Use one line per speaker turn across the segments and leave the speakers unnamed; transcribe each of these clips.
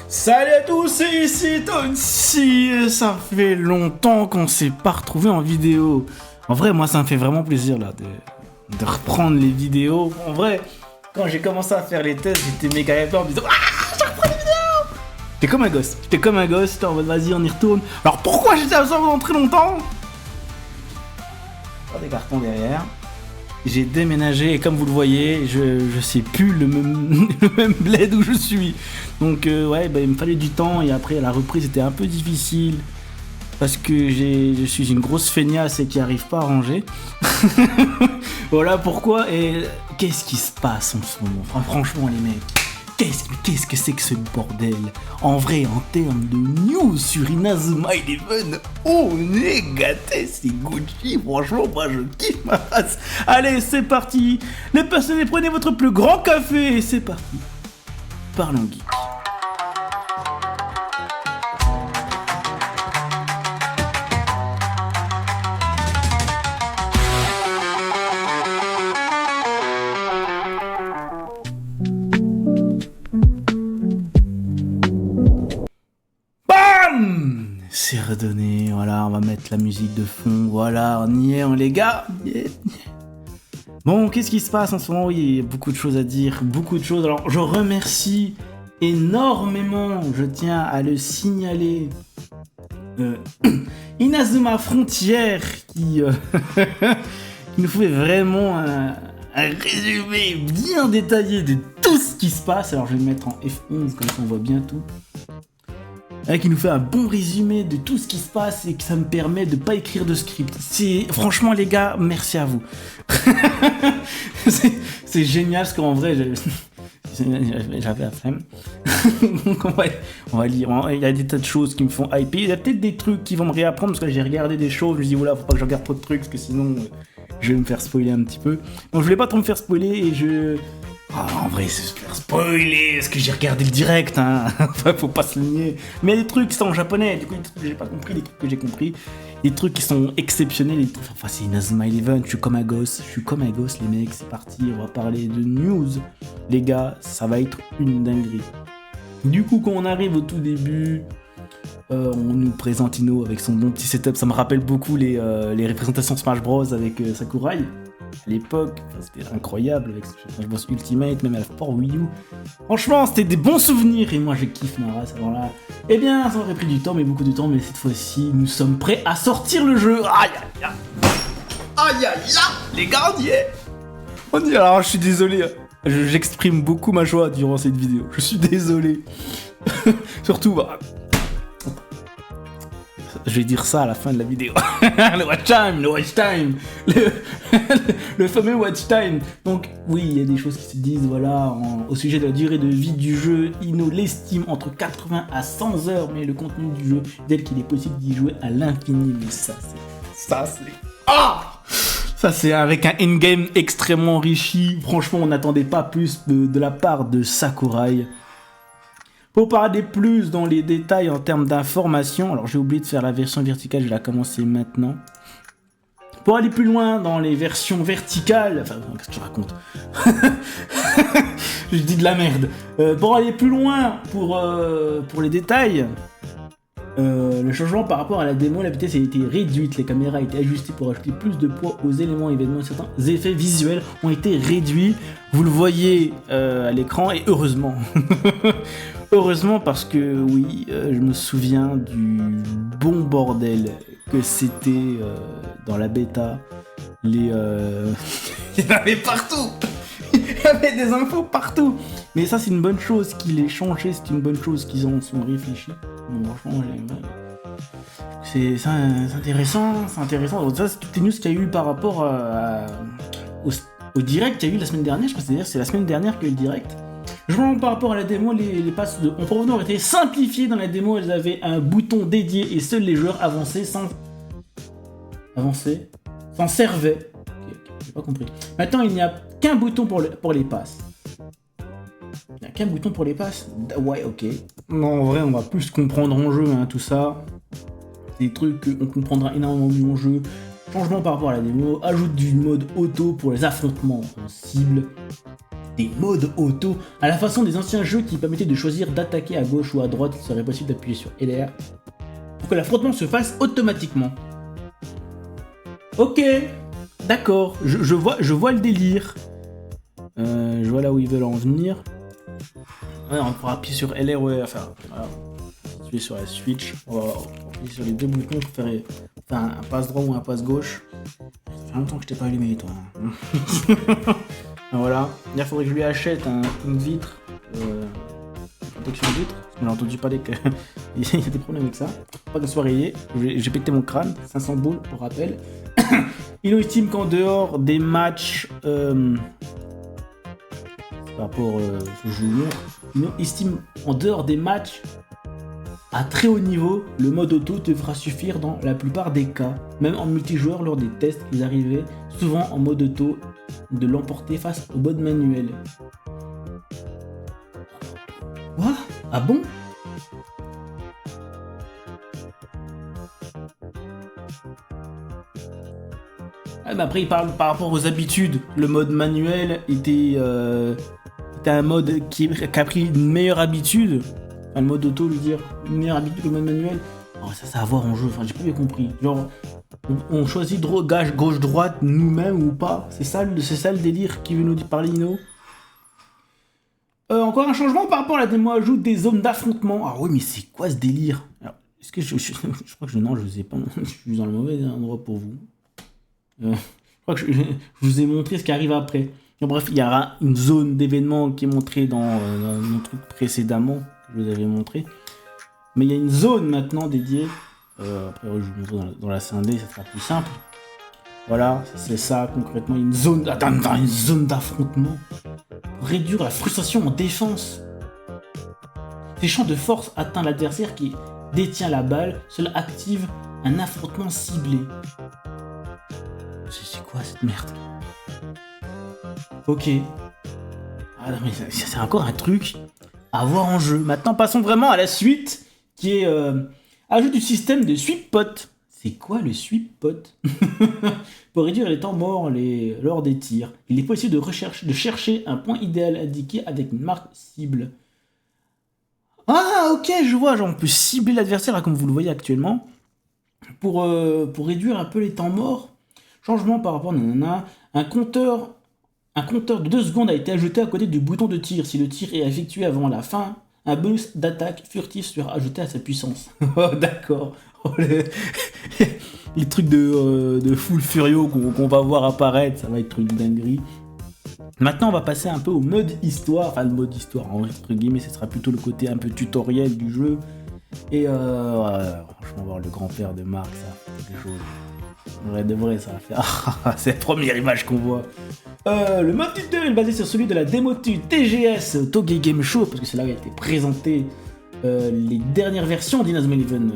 Salut à tous, c'est ici Tonsi. Ça fait longtemps qu'on s'est pas retrouvé en vidéo. En vrai, moi, ça me fait vraiment plaisir là de reprendre les vidéos. En vrai, quand j'ai commencé à faire les tests, j'étais méga hyper en me disant je reprends les vidéos. J'étais comme un gosse. J'étais en mode vas-y, on y retourne. Alors pourquoi j'étais absent pendant très longtemps? Pas des cartons derrière. J'ai déménagé et comme vous le voyez, je sais plus le même bled où je suis. Donc ouais, il me fallait du temps et après la reprise était un peu difficile parce que je suis une grosse feignasse et qui arrive pas à ranger. Voilà pourquoi. Et qu'est-ce qui se passe en ce moment? Enfin, franchement les mecs, qu'est-ce que c'est que ce bordel? En vrai, en termes de news sur Inazuma Eleven, on est gâtés, c'est Gucci. Franchement, moi je kiffe ma race. Allez, c'est parti. Les passionnés, prenez votre plus grand café et c'est parti. Parlons geek. C'est redonné, voilà, on va mettre la musique de fond, voilà, on y est, les gars. Yeah. Bon, qu'est-ce qui se passe en ce moment? Oui, il y a beaucoup de choses à dire, beaucoup de choses. Alors, je remercie énormément, je tiens à le signaler, Inazuma Frontier qui nous fait vraiment un résumé bien détaillé de tout ce qui se passe. Alors, je vais le mettre en F11, comme ça on voit bien tout. Qui nous fait un bon résumé de tout ce qui se passe et que ça me permet de pas écrire de script. Franchement les gars, merci à vous. c'est génial parce qu'en vrai, j'avais la flemme. Donc on va lire. Il y a des tas de choses qui me font hyper. Il y a peut-être des trucs qui vont me réapprendre parce que j'ai regardé des choses. Je me dis voilà, faut pas que je regarde trop de trucs parce que sinon je vais me faire spoiler un petit peu. Donc je voulais pas trop me faire spoiler et en vrai, c'est super spoilé, parce que j'ai regardé le direct, hein. Enfin, faut pas se le nier. Mais il y a des trucs qui sont en japonais, du coup, des trucs que j'ai pas compris, des trucs que j'ai compris, des trucs qui sont exceptionnels. Enfin, c'est Inazuma Eleven, je suis comme un gosse, les mecs, c'est parti, on va parler de news. Les gars, ça va être une dinguerie. Du coup, quand on arrive au tout début, on nous présente Ino avec son bon petit setup. Ça me rappelle beaucoup les représentations Smash Bros avec Sakurai. À l'époque, c'était incroyable avec Smash Bros Ultimate, même à la Port Wii U. Franchement, c'était des bons souvenirs et moi je kiffe ma race. Alors là, eh bien, ça aurait pris du temps, mais beaucoup de temps, mais cette fois-ci, nous sommes prêts à sortir le jeu. Aïe aïe aïe, aïe aïe aïe, les gars, on y est. On y est. Alors, je suis désolé, j'exprime beaucoup ma joie durant cette vidéo. Je suis désolé. Surtout, je vais dire ça à la fin de la vidéo. Le watch time, le fameux watch time. Donc oui, il y a des choses qui se disent, voilà, au sujet de la durée de vie du jeu. Ino l'estime entre 80 à 100 heures, mais le contenu du jeu, tel qu'il est possible d'y jouer à l'infini. Mais ça c'est avec un in-game extrêmement enrichi. Franchement, on n'attendait pas plus de la part de Sakurai. Pour parler plus dans les détails en termes d'informations, alors j'ai oublié de faire la version verticale, je vais la commencer maintenant. Pour aller plus loin dans les versions verticales, enfin, qu'est-ce que tu racontes? Je dis de la merde. Pour aller plus loin, pour les détails, le changement par rapport à la démo, la vitesse a été réduite, les caméras ont été ajustées pour ajouter plus de poids aux éléments événements, certains effets visuels ont été réduits, vous le voyez à l'écran, et heureusement. Heureusement parce que oui, je me souviens du bon bordel que c'était dans la bêta. Il y en avait partout. Il y avait des infos partout. Mais ça c'est une bonne chose qu'il ait changé, c'est une bonne chose qu'ils en sont réfléchis. Bon, franchement, c'est intéressant, c'est intéressant. Donc ça c'est toutes les news qu'il y a eu par rapport au direct qu'il y a eu la semaine dernière. Je pense que c'est la semaine dernière qu'il y a eu le direct. Je vois par rapport à la démo, les passes en profondeur ont été simplifiées. Dans la démo, elles avaient un bouton dédié et seuls les joueurs avancés s'en servaient. Ok, j'ai pas compris. Maintenant, il n'y a qu'un bouton pour les passes. Il n'y a qu'un bouton pour les passes. Ouais, ok. Non, en vrai, on va plus comprendre en jeu, hein, tout ça. Des trucs qu'on comprendra énormément mieux en jeu. Changement par rapport à la démo. Ajoute du mode auto pour les affrontements en cible. des modes auto, à la façon des anciens jeux qui permettaient de choisir d'attaquer à gauche ou à droite, il serait possible d'appuyer sur LR pour que l'affrontement se fasse automatiquement. Ok, d'accord, je vois le délire. Je vois là où ils veulent en venir. Ouais, on pourra appuyer sur LR, ouais, enfin, voilà. Appuyer sur la Switch, on va appuyer sur les deux boutons pour faire un passe droit ou un passe gauche. Ça fait longtemps que je t'ai pas allumé, toi. Voilà, il faudrait que je lui achète une vitre, protection vitre, parce que j'ai entendu parler qu'il y a des problèmes avec ça. Pas de soirée, j'ai pété mon crâne, 500 boules pour rappel. Il estime qu'en dehors des matchs, par rapport au joueur, il estime en dehors des matchs à très haut niveau, le mode auto devra suffire dans la plupart des cas. Même en multijoueur, lors des tests, ils arrivaient souvent en mode auto de l'emporter face au mode manuel. Quoi ? Ah bon ? Ah, mais après, il parle par rapport aux habitudes. Le mode manuel était un mode qui a pris une meilleure habitude. Enfin, le mode auto, lui dire une meilleure habitude que le mode manuel. Oh, ça à voir en jeu. Enfin, j'ai pas bien compris. Genre, on choisit gauche-droite nous-mêmes ou pas. C'est ça le délire qui veut nous parler, Ino. Encore un changement par rapport à la démo ajoute des zones d'affrontement. Ah ouais, mais c'est quoi ce délire ? Alors, est-ce que je crois que non, je sais pas. Je suis dans le mauvais endroit pour vous. Je crois que je vous ai montré ce qui arrive après. Et bref, il y aura une zone d'événements qui est montrée dans mon truc précédemment, que je vous avais montré. Mais il y a une zone maintenant dédiée. Après, je vous montre dans la scindée, ça sera plus simple. Voilà, c'est ça concrètement. Une zone d'affrontement. Pour réduire la frustration en défense. Les champs de force atteint l'adversaire qui détient la balle. Cela active un affrontement ciblé. C'est quoi cette merde ? Ok. Ah non, mais c'est encore un truc à voir en jeu. Maintenant, passons vraiment à la suite, qui est ajout du système de sweep pot. C'est quoi le sweep pot ? Pour réduire les temps morts lors des tirs, il est possible de chercher un point idéal indiqué avec une marque cible. Ah ok, je vois, genre on peut cibler l'adversaire comme vous le voyez actuellement pour réduire un peu les temps morts. Changement par rapport à un compteur de 2 secondes a été ajouté à côté du bouton de tir. Si le tir est effectué avant la fin, un bonus d'attaque furtif sera ajouté à sa puissance. Oh d'accord. Oh, les trucs de full furio qu'on va voir apparaître, ça va être une dinguerie. Maintenant on va passer un peu au mode histoire. Enfin le mode histoire, entre guillemets, ce sera plutôt le côté un peu tutoriel du jeu. Et franchement voir le grand-père de Marc, ça fait quelque chose. De vrai, ça va faire. C'est la première image qu'on voit. Le mode tutoriel est basé sur celui de la démo TGS Toge Game Show, parce que c'est là où a été présenté les dernières versions d'Inazuma Eleven.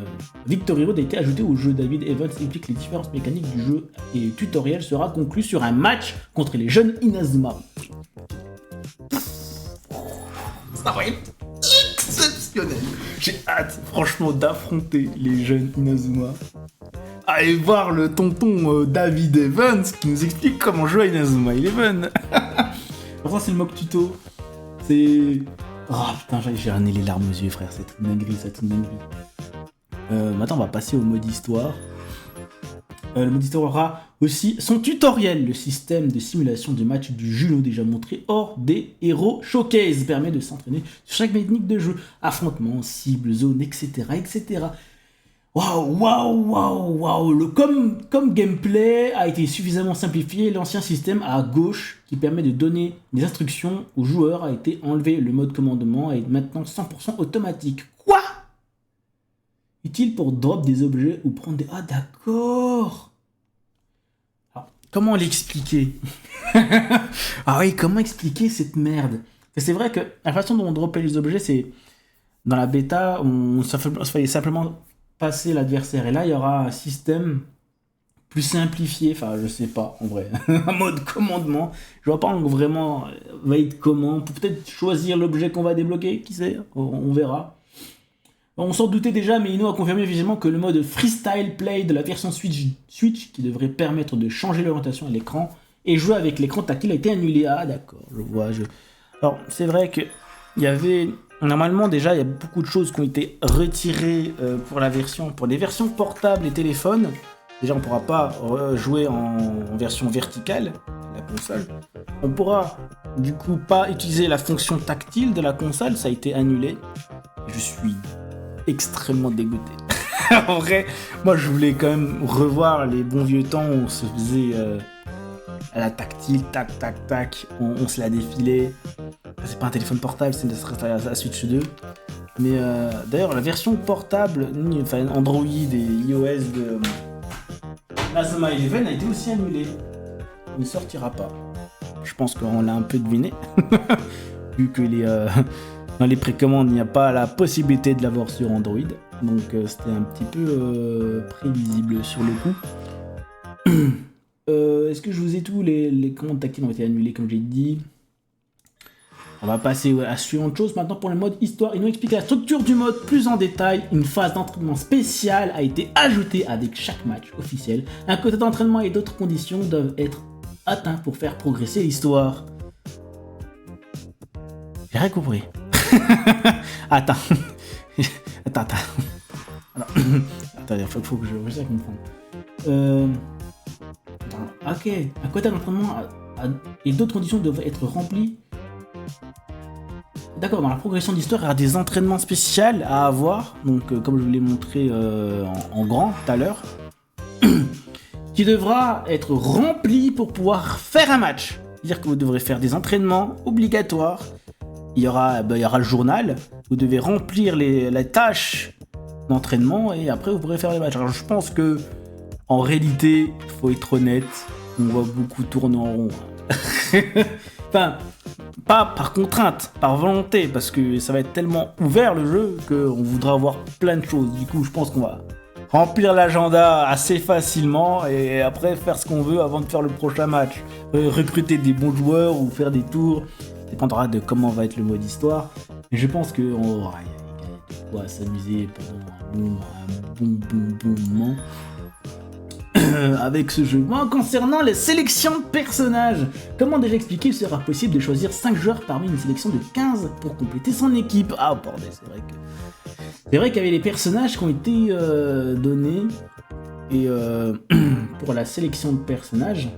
Victory Road a été ajouté au jeu. David Evans explique les différences mécaniques du jeu et le tutoriel sera conclu sur un match contre les jeunes Inazuma. Ça va être exceptionnel. J'ai hâte, franchement, d'affronter les jeunes Inazuma. Allez voir le tonton David Evans qui nous explique comment jouer à Inazuma Eleven. Alors ça c'est le mock tuto. C'est... Oh putain, j'ai ramené les larmes aux yeux frère, c'est une dinguerie, Maintenant on va passer au mode histoire. Le mode histoire aura aussi son tutoriel. Le système de simulation de match du Juno déjà montré hors des héros showcase permet de s'entraîner sur chaque mécanique de jeu. Affrontement, cible, zone, etc. etc. Waouh, comme gameplay a été suffisamment simplifié, l'ancien système à gauche qui permet de donner des instructions aux joueurs a été enlevé. Le mode commandement est maintenant 100% automatique. Quoi ? Utile pour drop des objets ou prendre des... Ah d'accord. Alors, comment l'expliquer ? Ah oui, comment expliquer cette merde ? C'est vrai que la façon dont on dropait les objets, c'est... Dans la bêta, ça fallait simplement passer l'adversaire. Et là, il y aura un système plus simplifié. Enfin, je sais pas, en vrai. Un mode commandement. Je vois pas vraiment va être comment. Pour peut-être choisir l'objet qu'on va débloquer. Qui sait ? On verra. On s'en doutait déjà, mais Ino a confirmé visuellement que le mode Freestyle Play de la version Switch, qui devrait permettre de changer l'orientation à l'écran et jouer avec l'écran tactile, a été annulé. Ah d'accord, je vois. Alors, c'est vrai que il y avait... Normalement, déjà, il y a beaucoup de choses qui ont été retirées pour les versions portables et téléphones. Déjà, on ne pourra pas jouer en version verticale de la console. On pourra, du coup, pas utiliser la fonction tactile de la console. Ça a été annulé. Je suis extrêmement dégoûté. En vrai, moi, je voulais quand même revoir les bons vieux temps où on se faisait à la tactile, tac, tac, tac. On se la défilait. C'est pas un téléphone portable, c'est la Switch 2. Mais d'ailleurs, la version portable, enfin Android et iOS de Asuma 11 a été aussi annulée. Il ne sortira pas. Je pense qu'on l'a un peu deviné. Vu que dans les précommandes, il n'y a pas la possibilité de l'avoir sur Android. Donc c'était un petit peu prévisible sur le coup. Est-ce que je vous ai tous les commandes tactiles ont été annulées comme j'ai dit? On va passer à la suivante chose maintenant pour le mode histoire. Ils nous expliquent la structure du mode plus en détail. Une phase d'entraînement spéciale a été ajoutée avec chaque match officiel. Un quota d'entraînement et d'autres conditions doivent être atteints pour faire progresser l'histoire. J'ai rien compris. Attends. Attends. Il faut que je réussisse à comprendre. Ok. Un quota d'entraînement et d'autres conditions doivent être remplies. D'accord, dans la progression d'histoire, il y aura des entraînements spéciaux à avoir, donc comme je vous l'ai montré en grand tout à l'heure, qui devra être rempli pour pouvoir faire un match. C'est-à-dire que vous devrez faire des entraînements obligatoires. Il y aura le journal, vous devez remplir les tâches d'entraînement et après vous pourrez faire les matchs. Alors je pense que en réalité, il faut être honnête, on va beaucoup tourner en rond. Enfin, pas par contrainte, par volonté, parce que ça va être tellement ouvert le jeu qu'on voudra avoir plein de choses. Du coup, je pense qu'on va remplir l'agenda assez facilement et après faire ce qu'on veut avant de faire le prochain match. Recruter des bons joueurs ou faire des tours, ça dépendra de comment va être le mode histoire. Mais je pense qu'on aura de quoi s'amuser pendant un bon moment. Avec ce jeu. Moi, concernant les sélections de personnages, comment déjà expliqué, il sera possible de choisir 5 joueurs parmi une sélection de 15 pour compléter son équipe. Ah bordel, c'est vrai qu'il y avait les personnages qui ont été donnés et pour la sélection de personnages.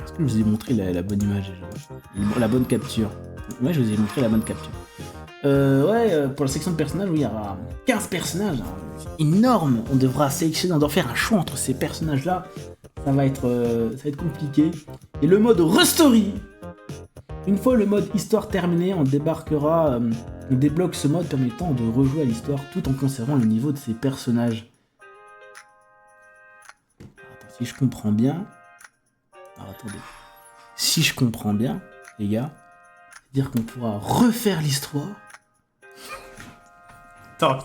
Est-ce que je vous ai montré la bonne image déjà, la bonne capture? Ouais, je vous ai montré la bonne capture. Pour la section de personnages, oui, il y aura 15 personnages, c'est énorme. On devra sélectionner, on doit faire un choix entre ces personnages-là. Ça va être compliqué. Et le mode Restory. Une fois le mode histoire terminé, on débloque ce mode permettant de rejouer à l'histoire tout en conservant le niveau de ses personnages. Attends, si je comprends bien... Alors, attendez. Si je comprends bien, les gars, c'est-à-dire qu'on pourra refaire l'histoire. Attends.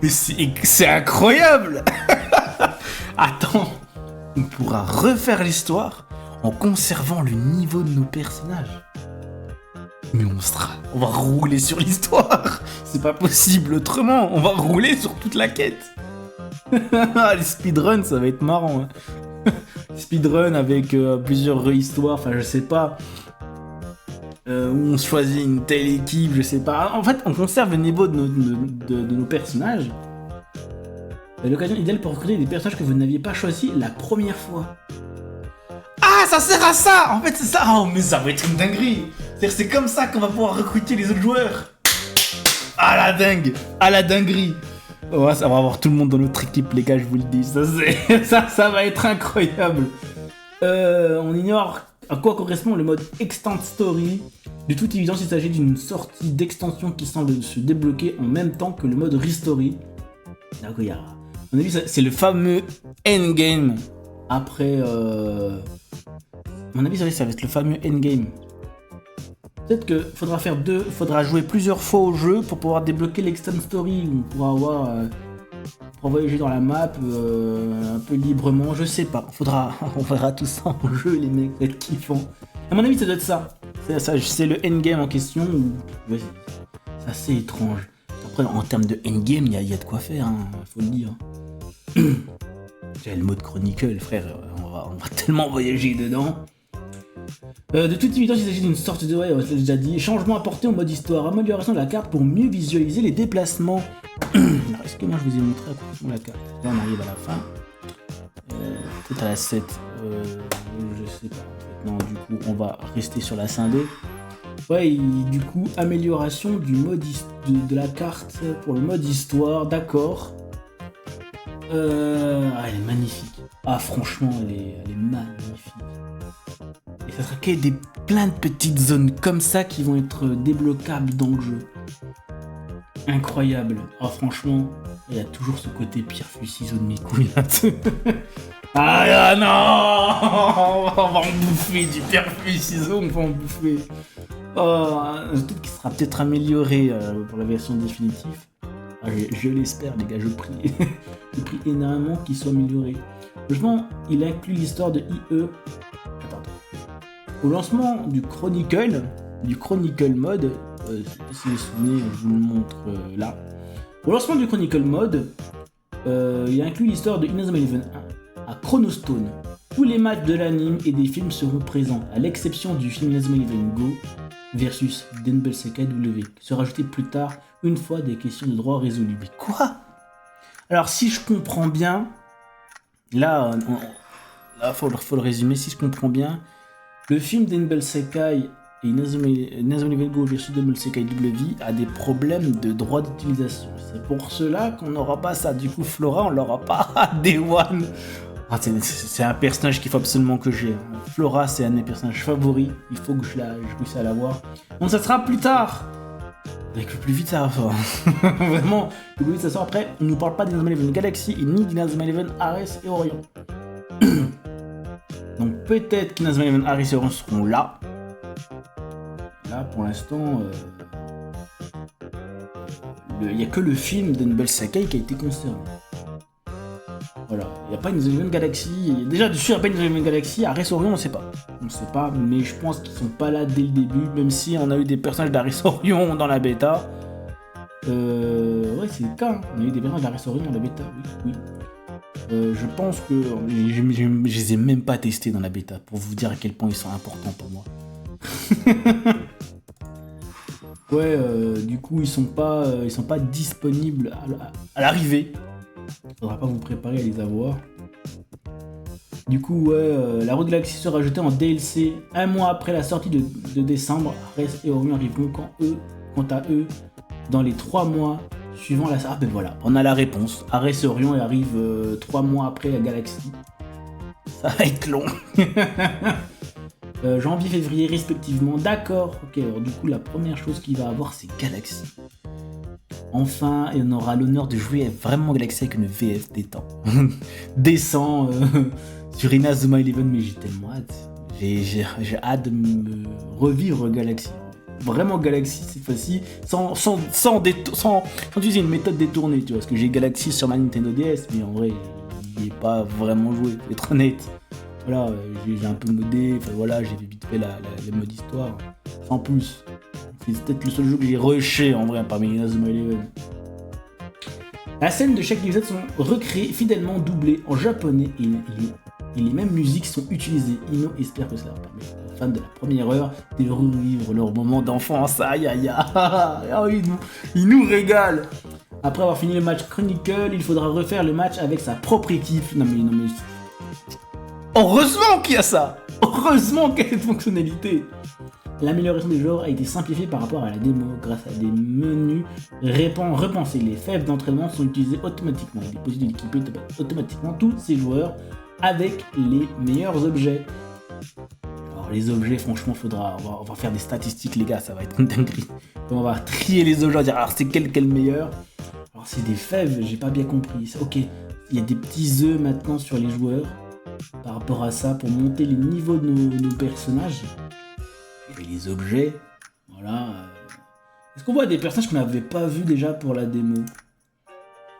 C'est incroyable. Attends. On pourra refaire l'histoire en conservant le niveau de nos personnages. Mais on va rouler sur l'histoire. C'est pas possible autrement. On va rouler sur toute la quête. Les speedruns, ça va être marrant. Speedrun avec plusieurs histoires, enfin je sais pas. Où on choisit une telle équipe, je sais pas. En fait, on conserve le niveau de nos personnages. L'occasion idéale pour recruter des personnages que vous n'aviez pas choisis la première fois. Ah, ça sert à ça. En fait, c'est ça. Oh, mais ça va être une dinguerie. C'est-à-dire, c'est comme ça qu'on va pouvoir recruter les autres joueurs. Ah la dingue. Ah la dinguerie. Ouais, ça va avoir tout le monde dans notre équipe, les gars, je vous le dis. Ça va être incroyable. On ignore à quoi correspond le mode Extend Story. De toute évidence, il s'agit d'une sortie d'extension qui semble se débloquer en même temps que le mode Restory. Donc, à mon avis, c'est le fameux endgame. Après, à mon avis, ça va être le fameux endgame. Peut-être qu'il faudra jouer plusieurs fois au jeu pour pouvoir débloquer l'Extend Story. On pourra voyager dans la map un peu librement, je sais pas. On verra tout ça en jeu, les mecs, ça va être kiffant. À mon avis, ça doit être ça. C'est le endgame en question. Ouais, c'est assez étrange. Après, en termes de endgame, il y a de quoi faire, hein, faut le dire. J'ai le mode Chronicle, frère, on va tellement voyager dedans. De toute évidence, il s'agit d'une sorte de... Ouais, je l'ai déjà dit. Changement apporté au mode histoire. Amélioration de la carte pour mieux visualiser les déplacements. Alors, est-ce que moi je vous ai montré à quoi ressemble la carte? Là, on arrive à la fin. Peut-être à la 7. Je sais pas. Non, du coup, on va rester sur la scindée. Ouais, du coup, amélioration du mode de la carte pour le mode histoire. D'accord. Elle est magnifique. Ah, franchement, elle est magnifique. Et ça sera plein de petites zones comme ça qui vont être débloquables dans le jeu. Incroyable. Ah, franchement, il y a toujours ce côté pierre feuille ciseaux de mes couilles là. Ah non, on va en bouffer du pierre feuille ciseaux, on va en bouffer. Tout qui sera peut-être amélioré pour la version définitive. Ah, je l'espère, les gars, je prie. Je prie énormément qu'il soit amélioré. Franchement, il inclut l'histoire de IE. Attends. Au lancement du Chronicle mode, si vous vous souvenez, je vous le montre là. Au lancement du Chronicle mode, il inclut l'histoire de Inazuma Eleven 1 à Chronostone. Tous les matchs de l'anime et des films seront présents, à l'exception du film Inazuma Eleven Go versus Denbel Sekai W, qui sera ajouté plus tard une fois des questions de droit résolues. Mais quoi? Alors si je comprends bien, là, faut le résumer, si je comprends bien, le film Denbel Sekai et Inazuma Eleven Go versus Denbel Sekai W a des problèmes de droit d'utilisation. C'est pour cela qu'on n'aura pas ça. Du coup, Flora, on l'aura pas Day One. Ah, c'est un personnage qu'il faut absolument que j'ai. Flora, c'est un de mes personnages favoris. Il faut que je réussisse à l'avoir. Donc ça sera plus tard. Avec le plus vite ça va faire. Vraiment, le plus vite ça sort. Après, on nous parle pas d'Inazuma Eleven Galaxy et ni d'Inazuma Eleven Ares et Orion. Donc peut-être qu'Inazuma Eleven Ares et Orion seront là. Là, pour l'instant, il n'y a que le film d'Enbel Sakai qui a été concerné. Voilà, il n'y a pas une Inazuma Eleven Galaxy. Déjà, dessus, il n'y a pas une Inazuma Eleven Galaxy. Ares Orion, on ne sait pas. On ne sait pas, mais je pense qu'ils ne sont pas là dès le début, même si on a eu des personnages d'Ares Orion dans la bêta. Ouais, c'est le cas. Hein. On a eu des personnages d'Ares Orion dans la bêta, oui. Je pense que je les ai même pas testés dans la bêta pour vous dire à quel point ils sont importants pour moi. Ouais, du coup ils sont pas disponibles à l'arrivée. Faudra pas vous préparer à les avoir. Du coup, ouais, la Road Galaxy sera ajoutée en DLC un mois après la sortie de décembre. Ares et Orion arriveront quant à eux dans les 3 mois suivant la... Ah ben voilà, on a la réponse. Ares et Orion arrivent 3 mois après la Galaxie. Ça va être long. Janvier, février respectivement. D'accord, ok, alors du coup la première chose qu'il va avoir c'est Galaxy. Enfin, et on aura l'honneur de jouer vraiment Galaxy avec une VF détente. Descend sur Inazuma Eleven, mais j'ai tellement hâte. J'ai hâte de me revivre Galaxy. Vraiment Galaxy cette fois-ci, sans utiliser une méthode détournée, tu vois, parce que j'ai Galaxy sur ma Nintendo DS, mais en vrai, il n'est pas vraiment joué, faut être honnête. Voilà, j'ai un peu modé, enfin voilà, j'ai vite fait le mode histoire, sans plus. C'est peut-être le seul jeu que j'ai rushé en vrai parmi Inazuma Eleven. La scène de chaque épisode sont recréées, fidèlement doublées en japonais et les mêmes musiques sont utilisées. Ino espère que cela permet aux fans de la première heure de revivre leur moment d'enfance. Aïe aïe aïe, il nous régale. Après avoir fini le match Chronicle, il faudra refaire le match avec sa propre équipe. Non mais... Heureusement qu'il y a ça. Heureusement qu'il y a cette fonctionnalité. L'amélioration des joueurs a été simplifiée par rapport à la démo grâce à des menus repensés. Les fèves d'entraînement sont utilisées automatiquement. Il est possible d'équiper automatiquement tous ces joueurs avec les meilleurs objets. Alors les objets, franchement, on va faire des statistiques, les gars, ça va être une dinguerie. On va trier les objets, on va dire alors c'est quel meilleur. Alors c'est des fèves, j'ai pas bien compris. Ok, il y a des petits œufs maintenant sur les joueurs par rapport à ça pour monter les niveaux de nos personnages. Et les objets, voilà. Est-ce qu'on voit des personnages qu'on n'avait pas vus déjà pour la démo?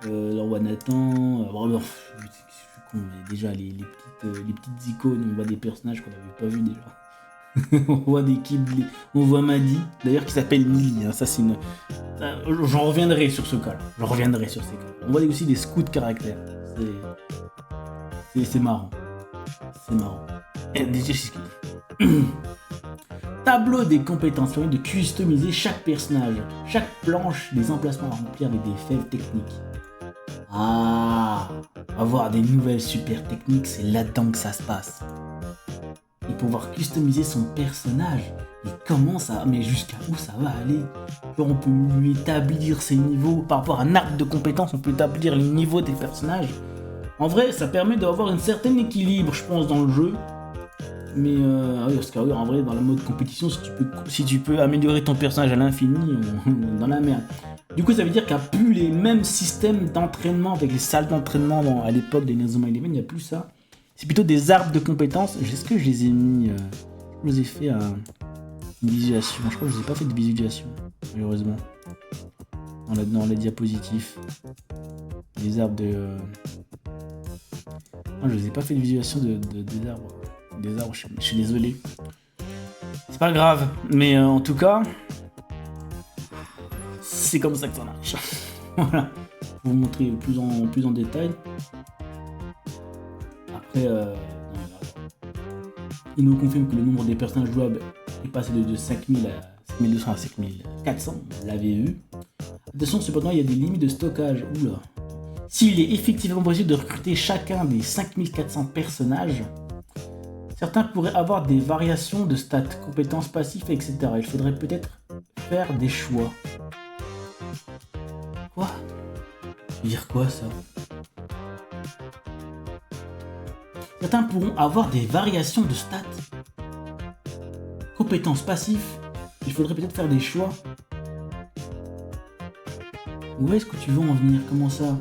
Le roi Nathan, je suis con, mais déjà les petites icônes, on voit des personnages qu'on n'avait pas vus déjà. On voit des Kibli, on voit Madi, d'ailleurs qui s'appelle Millie, hein, ça c'est une... J'en reviendrai sur ce cas-là, On voit aussi des scouts caractères, c'est marrant. C'est marrant. Et déjà, Tableau des compétences permet de customiser chaque personnage, chaque planche, des emplacements à remplir avec des faits techniques. Ah, avoir des nouvelles super techniques, c'est là-dedans que ça se passe. Et pouvoir customiser son personnage, et comment ça, mais jusqu'à où ça va aller? On peut lui établir ses niveaux, par rapport à un arbre de compétences, on peut établir les niveaux des personnages. En vrai, ça permet d'avoir un certain équilibre, je pense, dans le jeu. Mais parce qu'en vrai, dans la mode compétition, si tu peux améliorer ton personnage à l'infini, on est dans la merde. Du coup, ça veut dire qu'il n'y a plus les mêmes systèmes d'entraînement avec les salles d'entraînement à l'époque des Inazuma Eleven, il n'y a plus ça. C'est plutôt des arbres de compétences. Est-ce que je les ai mis je les ai fait une visualisation. Je crois que je les ai pas fait de visualisation, malheureusement. Dans les diapositifs. Les arbres de. Non, je les ai pas fait de visualisation des arbres. Des arbres, je suis désolé. C'est pas grave, mais en tout cas, c'est comme ça que ça marche. Voilà. Je vais vous montrer plus en détail. Après, il nous confirme que le nombre des personnages jouables est passé de 5000 à 5200 à 5400, vous l'avez vu. Attention, cependant, il y a des limites de stockage. Oula. S'il est effectivement possible de recruter chacun des 5400 personnages, certains pourraient avoir des variations de stats, compétences passives, etc. Il faudrait peut-être faire des choix. Quoi? Ça veut dire quoi ça? Certains pourront avoir des variations de stats, compétences passives. Il faudrait peut-être faire des choix. Où est-ce que tu veux en venir? Comment ça?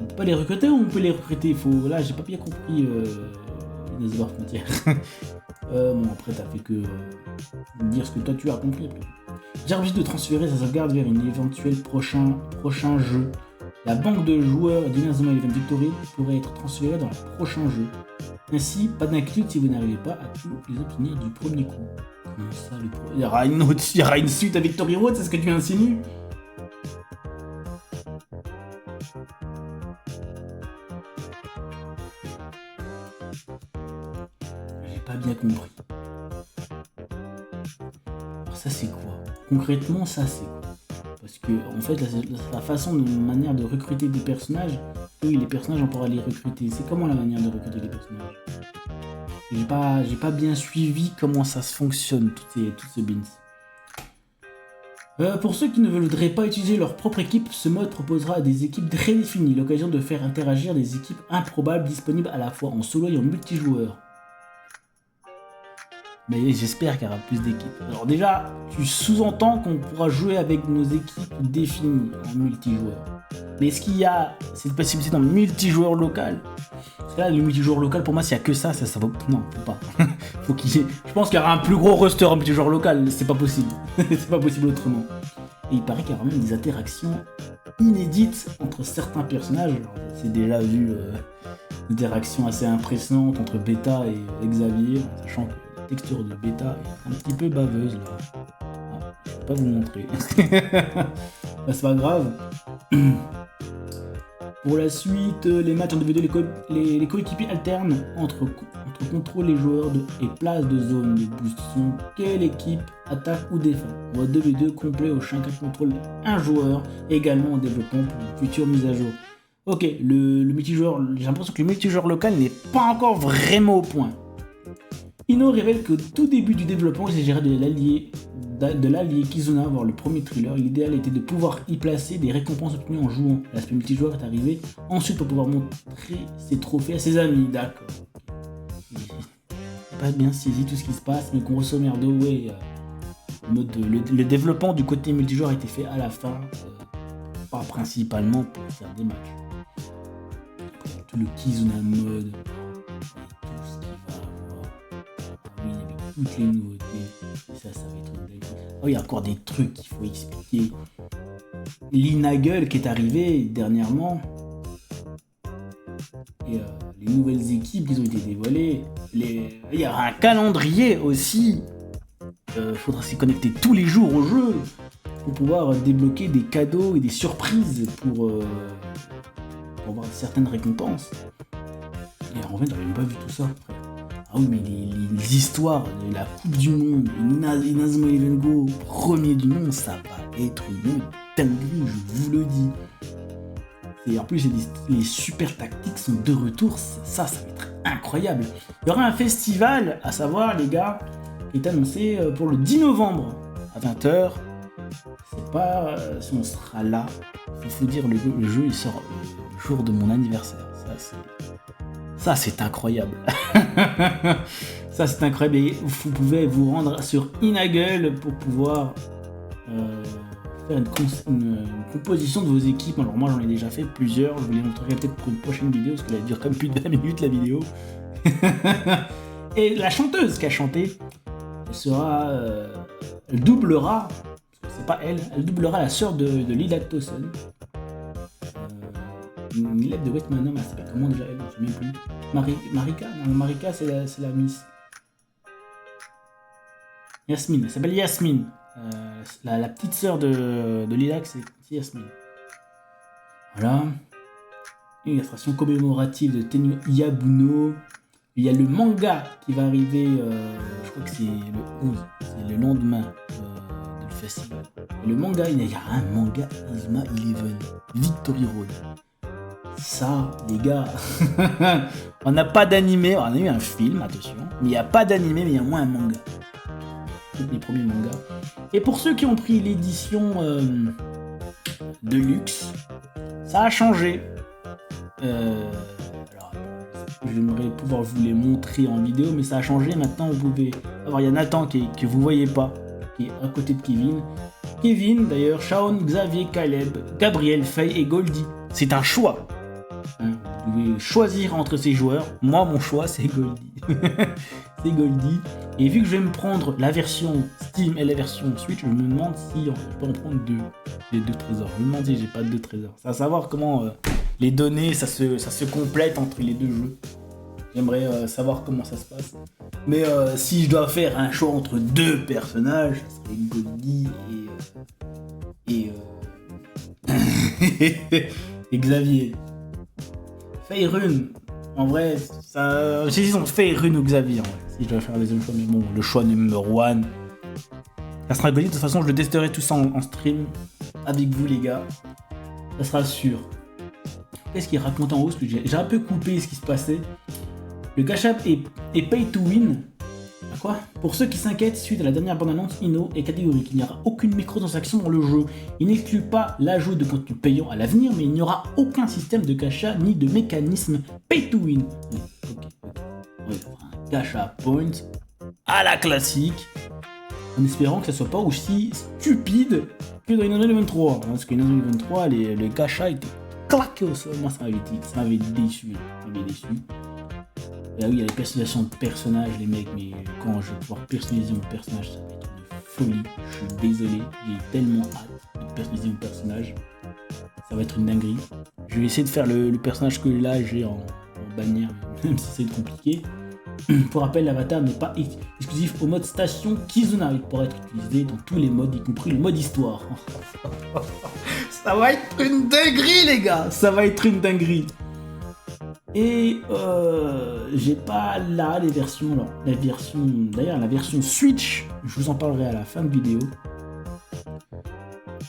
On peut pas les recruter ou on peut les recruter? Là, j'ai pas bien compris les avoir frontières. Bon, après, t'as fait que dire ce que toi tu as compris. J'ai envie de transférer sa sauvegarde vers un éventuel prochain jeu. La banque de joueurs d'Inazuma Eleven Victory pourrait être transférée dans le prochain jeu. Ainsi, pas d'inquiétude si vous n'arrivez pas à tous les obtenir du premier coup. Comment ça, il y aura une suite à Victory Road, c'est ce que tu insinues? J'ai pas bien compris. Alors ça c'est quoi? Concrètement, ça c'est quoi? Parce que en fait, la façon de manière de recruter des personnages, oui, les personnages on pourra les recruter. C'est comment la manière de recruter les personnages? J'ai pas bien suivi comment ça se fonctionne, toutes ces bins. Pour ceux qui ne voudraient pas utiliser leur propre équipe, ce mode proposera des équipes très définies, l'occasion de faire interagir des équipes improbables disponibles à la fois en solo et en multijoueur. Mais j'espère qu'il y aura plus d'équipes. Alors déjà, tu sous-entends qu'on pourra jouer avec nos équipes définies en multijoueur. Mais est-ce qu'il y a cette possibilité dans le multijoueur local? Parce que là, le multijoueur local, pour moi, s'il n'y a que ça va... Non, faut pas. Faut qu'il y ait... Je pense qu'il y aura un plus gros roster en multijoueur local, c'est pas possible. C'est pas possible autrement. Et il paraît qu'il y aura même des interactions inédites entre certains personnages. C'est déjà vu une interaction assez impressionnante entre Beta et Xavier, sachant que la texture de Beta est un petit peu baveuse là. Ah, je vais pas vous montrer. Bah, c'est pas grave. Pour la suite, les matchs en 2v2, les coéquipiers alternent entre contrôle les joueurs et place de zone de boost. Sont quelle équipe attaque ou défend? En mode 2v2 complet où chacun contrôle un joueur, également en développement pour une future mise à jour. Ok, le multijoueur, j'ai l'impression que le multijoueur local n'est pas encore vraiment au point. Ino révèle qu'au tout début du développement, il s'agirait de l'allié Kizuna, voire le premier thriller. L'idéal était de pouvoir y placer des récompenses obtenues en jouant. L'aspect multijoueur est arrivé ensuite pour pouvoir montrer ses trophées à ses amis. D'accord. J'ai pas bien saisi tout ce qui se passe, mais grosso merdo, ouais. Le développement du côté multijoueur a été fait à la fin, pas principalement pour faire des matchs. Tout le Kizuna mode. Toutes les nouveautés, et ça va être une blague. Oh, il y a encore des trucs qu'il faut expliquer. L'Inagel qui est arrivé dernièrement, et les nouvelles équipes qui ont été dévoilées, il y aura un calendrier aussi. Faudra s'y connecter tous les jours au jeu pour pouvoir débloquer des cadeaux et des surprises pour avoir certaines récompenses. Et en fait, j'avais même pas vu tout ça. Ah oui, mais les histoires de la Coupe du Monde, Inazuma Eleven Go, premier du monde, ça va être une dinguerie, je vous le dis. Et en plus, les super tactiques sont de retour, ça va être incroyable. Il y aura un festival, à savoir, les gars, qui est annoncé pour le 10 novembre à 20h. Je sais pas si on sera là. Il faut dire, le jeu il sort le jour de mon anniversaire. Ça c'est incroyable. Ça c'est incroyable. Et vous pouvez vous rendre sur Inaggle pour pouvoir faire une composition de vos équipes. Alors moi j'en ai déjà fait plusieurs. Je vous les montrerai peut-être pour une prochaine vidéo parce qu'elle dure comme plus de 20 minutes la vidéo. Et la chanteuse qui a chanté, elle sera... elle doublera... C'est pas elle doublera la sœur de Lila Towson. Une élève de Westmanham, elle s'appelle comment déjà elle? Je ne sais même plus. Marika? Non, Marika c'est la Miss. Yasmine, elle s'appelle Yasmine. La petite sœur de Lilac, c'est Yasmine. Voilà. Une illustration commémorative de Tenyo Yabuno. Il y a le manga qui va arriver, je crois que c'est le 11, c'est le lendemain du festival. Et le manga, il y a un manga Inazuma Eleven, Victory Road. Ça, les gars, on n'a pas d'animé, on a eu un film, attention, mais il n'y a pas d'animé, mais il y a au moins un manga. Les premiers mangas. Et pour ceux qui ont pris l'édition de luxe, ça a changé. Alors, j'aimerais pouvoir vous les montrer en vidéo, mais ça a changé. Maintenant, vous pouvez avoir, il y a Nathan que vous voyez pas, qui est à côté de Kevin. Kevin, d'ailleurs, Shaon, Xavier, Caleb, Gabriel, Faye et Goldie. C'est un choix. Vous pouvez choisir entre ces joueurs. Moi, mon choix, c'est Goldie. C'est Goldie. Et vu que je vais me prendre la version Steam et la version Switch, je me demande si je peux en prendre les deux trésors. Je me demande si j'ai pas deux trésors. C'est à savoir comment les données, ça se complète entre les deux jeux. J'aimerais savoir comment ça se passe. Mais si je dois faire un choix entre deux personnages, ça serait Goldie et Xavier. Faerun, en vrai, ça... j'hésite entre Faerun ou Xavier, en vrai, si je dois faire les deuxième choix, mais bon, le choix numéro 1, ça sera Goldie. De toute façon, je le testerai tout ça en stream avec vous, les gars. Ça sera sûr. Qu'est-ce qu'il raconte en haut? Parce que j'ai un peu coupé ce qui se passait. Le gacha est pay to win. Quoi? Pour ceux qui s'inquiètent, suite à la dernière bande-annonce, Ino est catégorique. Il n'y aura aucune microtransaction dans le jeu. Il n'exclut pas l'ajout de contenu payant à l'avenir, mais il n'y aura aucun système de gacha ni de mécanisme pay to win. Ok. Ouais, un gacha point à la classique, en espérant que ça soit pas aussi stupide que dans Inazuma Eleven 3. Parce que Inazuma Eleven 3, les gachas étaient claqués au sol. Moi, ça m'avait déçu. Et là oui, il y a les personnalisations de personnages, les mecs, mais quand je vais pouvoir personnaliser mon personnage, ça va être une folie. Je suis désolé, j'ai tellement hâte de personnaliser mon personnage. Ça va être une dinguerie. Je vais essayer de faire le personnage que là j'ai en bannière, même si c'est compliqué. Pour rappel, l'avatar n'est pas exclusif au mode station Kizuna. Il pourra être utilisé dans tous les modes, y compris le mode histoire. Ça va être une dinguerie, les gars. Ça va être une dinguerie. Et j'ai pas là les versions, alors la version Switch, je vous en parlerai à la fin de vidéo.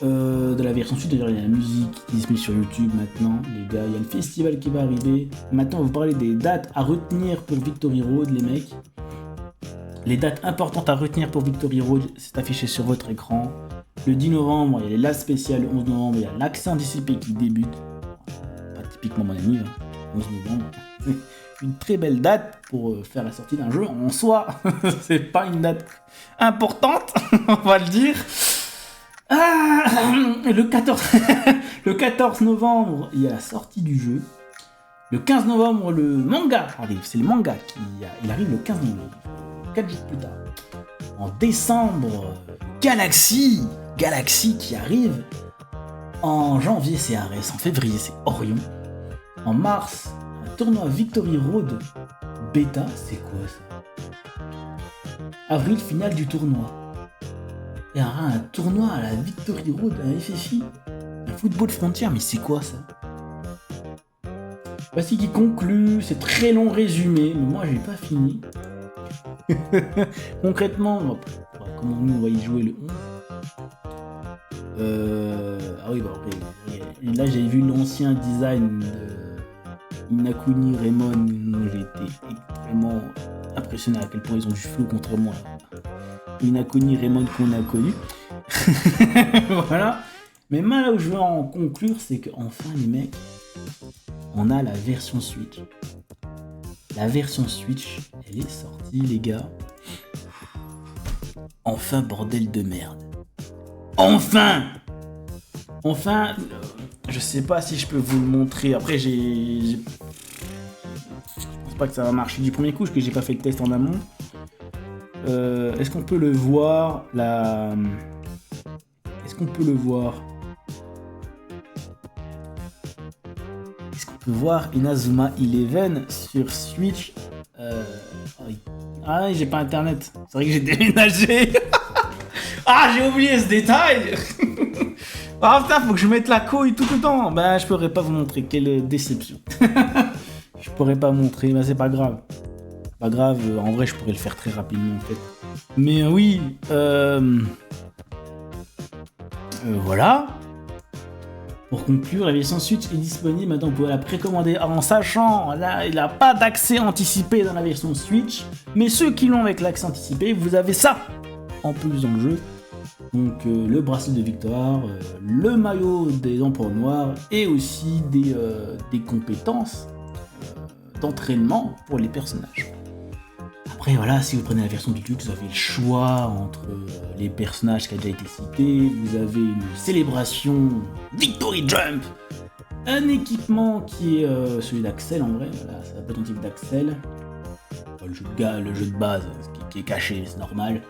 De la version Switch, d'ailleurs il y a la musique qui se met sur YouTube maintenant, les gars, il y a le festival qui va arriver. Maintenant on va vous parler des dates à retenir pour Victory Road, les mecs. Les dates importantes à retenir pour Victory Road, c'est affiché sur votre écran. Le 10 novembre, il y a les LAS spéciales, le 11 novembre, il y a l'accès anticipé qui débute. Pas typiquement mon ami, 11 novembre. Une très belle date pour faire la sortie d'un jeu en soi. C'est pas une date importante, on va le dire. Le 14 novembre, il y a la sortie du jeu. Le 15 novembre, le manga arrive. C'est le manga il arrive le 15 novembre. 4 jours plus tard. En décembre, Galaxy qui arrive. En janvier, c'est Ares. En février, c'est Orion. En mars, un tournoi Victory Road Beta. C'est quoi ça? Avril, finale du tournoi. Il y aura un tournoi à la Victory Road, un FFI, un Football Frontier, mais c'est quoi ça? Voici qui conclut ce très long résumé, mais moi j'ai pas fini. Concrètement, comment nous on va y jouer le 11 Ah oui, bah après, là j'ai vu l'ancien design de Inakuni Raymond, j'ai été extrêmement impressionné à quel point ils ont du flow contrairement à Inakuni Raymond qu'on a connu. Voilà. Mais là où je veux en conclure, c'est qu'enfin les mecs, on a la version Switch. La version Switch, elle est sortie les gars. Enfin bordel de merde. Enfin, je sais pas si je peux vous le montrer. Après, je pense pas que ça va marcher du premier coup, parce que j'ai pas fait le test en amont. Est-ce qu'on peut le voir Est-ce qu'on peut voir Inazuma 11 sur Switch Ah, j'ai pas internet. C'est vrai que j'ai déménagé. Ah, j'ai oublié ce détail. Ah putain, faut que je mette la couille tout le temps. Bah, je pourrais pas vous montrer. Quelle déception. Je pourrais pas montrer, mais c'est pas grave. Pas grave, en vrai, je pourrais le faire très rapidement en fait. Mais oui, voilà. Pour conclure, la version Switch est disponible. Maintenant, vous pouvez la précommander en sachant, là, il n'a pas d'accès anticipé dans la version Switch. Mais ceux qui l'ont avec l'accès anticipé, vous avez ça en plus dans le jeu. Donc le bracelet de victoire, le maillot des emplois noirs et aussi des compétences d'entraînement pour les personnages. Après voilà, si vous prenez la version du Deluxe, vous avez le choix entre les personnages qui a déjà été cité, vous avez une célébration Victory Jump, un équipement qui est celui d'Axel en vrai, voilà, ça peut être un type d'Axel, le jeu de base qui est caché, c'est normal.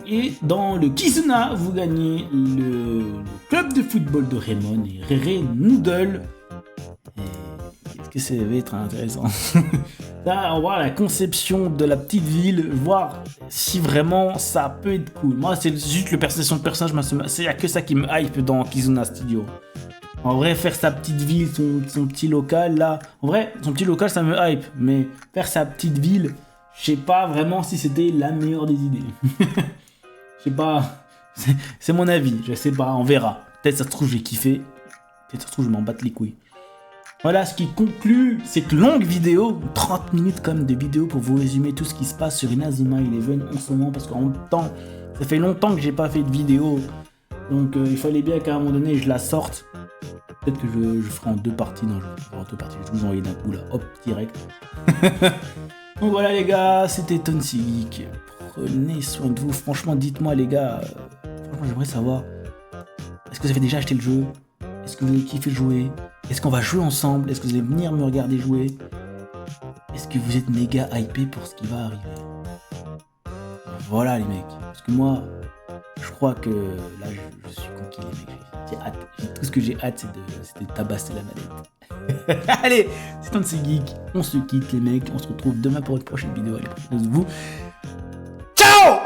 Et dans le Kizuna, vous gagnez le club de football de Raymond et Rere Noodle. Est-ce que ça va être intéressant? Là, on voit la conception de la petite ville, voir si vraiment ça peut être cool. Moi, c'est juste le personnage de personnage, il n'y a que ça qui me hype dans Kizuna Studio. En vrai, faire sa petite ville, son petit local, là, en vrai, son petit local, ça me hype, mais faire sa petite ville, je sais pas vraiment si c'était la meilleure des idées. Je sais pas, c'est mon avis, je sais pas, on verra. Peut-être ça se trouve, j'ai kiffé, peut-être ça se trouve, je m'en batte les couilles. Voilà ce qui conclut cette longue vidéo, 30 minutes comme de vidéo pour vous résumer tout ce qui se passe sur Inazuma 11 en ce moment, parce qu'en même temps, ça fait longtemps que j'ai pas fait de vidéo, donc il fallait bien qu'à un moment donné je la sorte. Peut-être que je ferai en deux parties, non, je ferai en deux parties, je vais vous envoyer d'un coup là, hop, direct. Donc voilà les gars, c'était Tonsi Geek, prenez soin de vous, franchement dites-moi les gars, franchement j'aimerais savoir, est-ce que vous avez déjà acheté le jeu? Est-ce que vous avez kiffé jouer? Est-ce qu'on va jouer ensemble? Est-ce que vous allez venir me regarder jouer? Est-ce que vous êtes méga hypé pour ce qui va arriver? Voilà les mecs, parce que moi, je crois que là je suis conquis les mecs, j'ai hâte, tout ce que j'ai hâte c'est de tabasser la manette. Allez, c'est Tonsi Geek, on se quitte les mecs, on se retrouve demain pour une prochaine vidéo, allez, prenez soin de vous. Ciao!